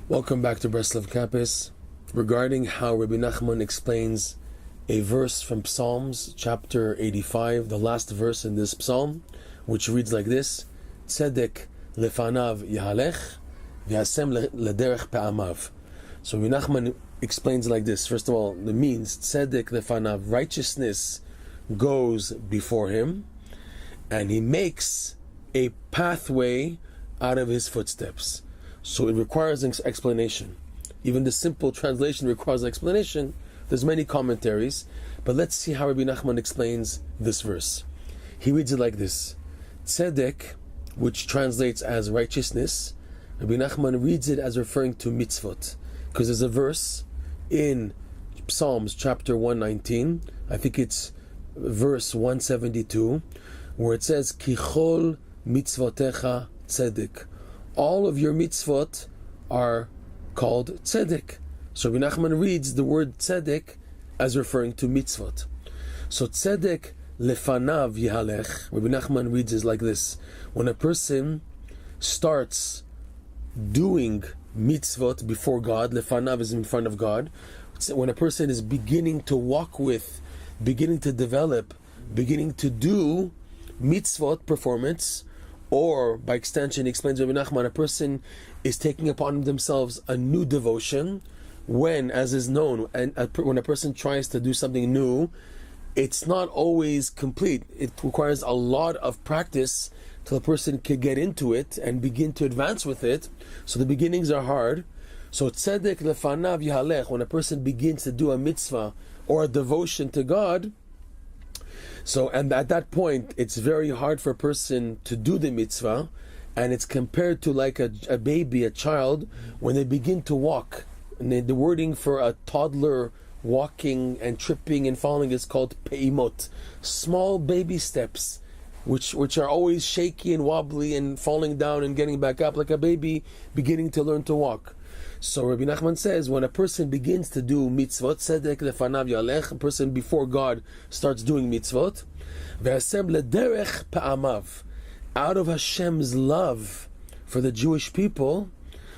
Welcome back to Breslov campus. Regarding how Rabbi Nachman explains a verse from Psalms chapter 85, the last verse in this psalm, which reads like this: Tzedek lefanav yahalech v'yasem lederech pe'amav. So Rabbi Nachman explains like this. First of all, it means Tzedek lefanav, righteousness goes before him, and he makes a pathway out of his footsteps. So it requires an explanation. Even the simple translation requires an explanation. There's many commentaries, but let's see how Rabbi Nachman explains this verse. He reads it like this: Tzedek, which translates as righteousness, Rabbi Nachman reads it as referring to mitzvot, because there's a verse in Psalms chapter 119, I think it's verse 172, where it says, Kichol mitzvotecha tzedek. All of your mitzvot are called tzedek. So Rabbi Nachman reads the word tzedek as referring to mitzvot. So tzedek lefanav yihalech, Rabbi Nachman reads it like this: when a person starts doing mitzvot before God, lefanav is in front of God. When a person is beginning to walk with, beginning to develop, beginning to do mitzvot performance, or by extension, he explains Rabbi Nachman, a person is taking upon themselves a new devotion when, as is known, and when a person tries to do something new, it's not always complete. It requires a lot of practice till a person can get into it and begin to advance with it. So the beginnings are hard. So tzedek lefanav yahalech, when a person begins to do a mitzvah or a devotion to God, so, and at that point, it's very hard for a person to do the mitzvah, and it's compared to like a baby, a child, when they begin to walk. And the wording for a toddler walking and tripping and falling is called peimot, small baby steps, which are always shaky and wobbly and falling down and getting back up, like a baby beginning to learn to walk. So Rabbi Nachman says, when a person begins to do mitzvot, tzedek lefanav yalech, a person before God starts doing mitzvot, v'asem lederech pe'amav, out of Hashem's love for the Jewish people,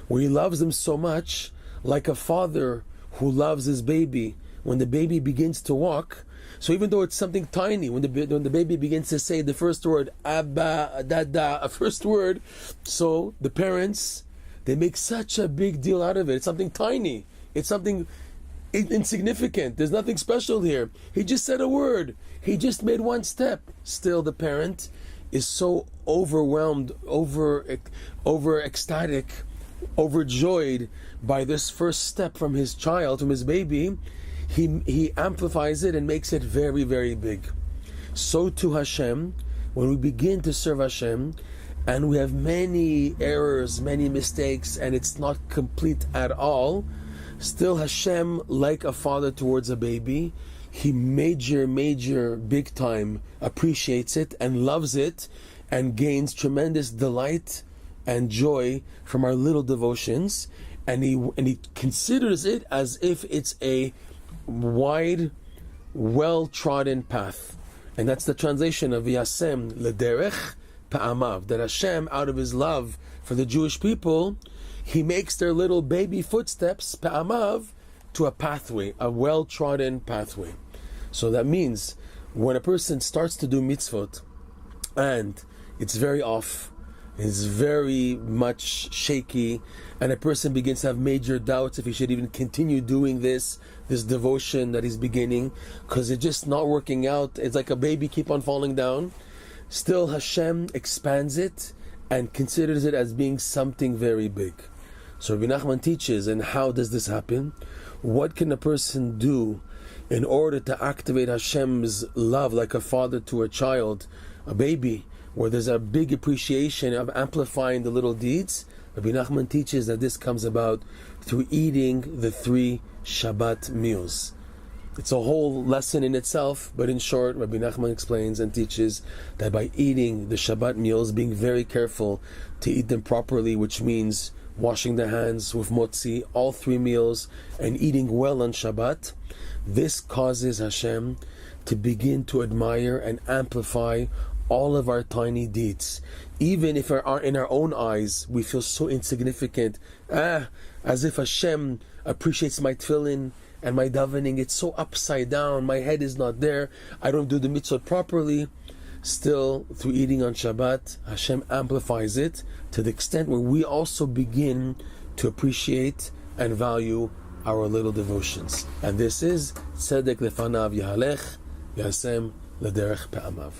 where He loves them so much, like a father who loves his baby, when the baby begins to walk. So even though it's something tiny, when the baby begins to say the first word, Abba, Dada, a first word, so the parents, they make such a big deal out of it. It's something tiny. It's something insignificant. There's nothing special here. He just said a word. He just made one step. Still, the parent is so overwhelmed, over ecstatic, overjoyed by this first step from his child, from his baby. He amplifies it and makes it very, very big. So to Hashem, when we begin to serve Hashem, and we have many errors, many mistakes, and it's not complete at all, still Hashem, like a father towards a baby, He major, big time appreciates it and loves it and gains tremendous delight and joy from our little devotions, and he considers it as if it's a wide, well-trodden path. And that's the translation of Yasem lederech Pa'amav, that Hashem, out of His love for the Jewish people, He makes their little baby footsteps, Pa'amav, to a pathway, a well-trodden pathway. So that means when a person starts to do mitzvot, and it's very off, it's very much shaky, and a person begins to have major doubts if he should even continue doing this devotion that he's beginning, because it's just not working out, it's like a baby keep on falling down. Still, Hashem expands it and considers it as being something very big. So Rabbi Nachman teaches, and how does this happen? What can a person do in order to activate Hashem's love like a father to a child, a baby, where there's a big appreciation of amplifying the little deeds? Rabbi Nachman teaches that this comes about through eating the 3 Shabbat meals. It's a whole lesson in itself, but in short, Rabbi Nachman explains and teaches that by eating the Shabbat meals, being very careful to eat them properly, which means washing the hands with motzi, all 3 meals, and eating well on Shabbat, this causes Hashem to begin to admire and amplify all of our tiny deeds. Even if in our own eyes we feel so insignificant, as if Hashem appreciates my tefillin and my davening. It's so upside down, my head is not there, I don't do the mitzvot properly. Still, through eating on Shabbat, Hashem amplifies it to the extent where we also begin to appreciate and value our little devotions. And this is Tzedek lefanav yahalech, yasem lederech pe'amav.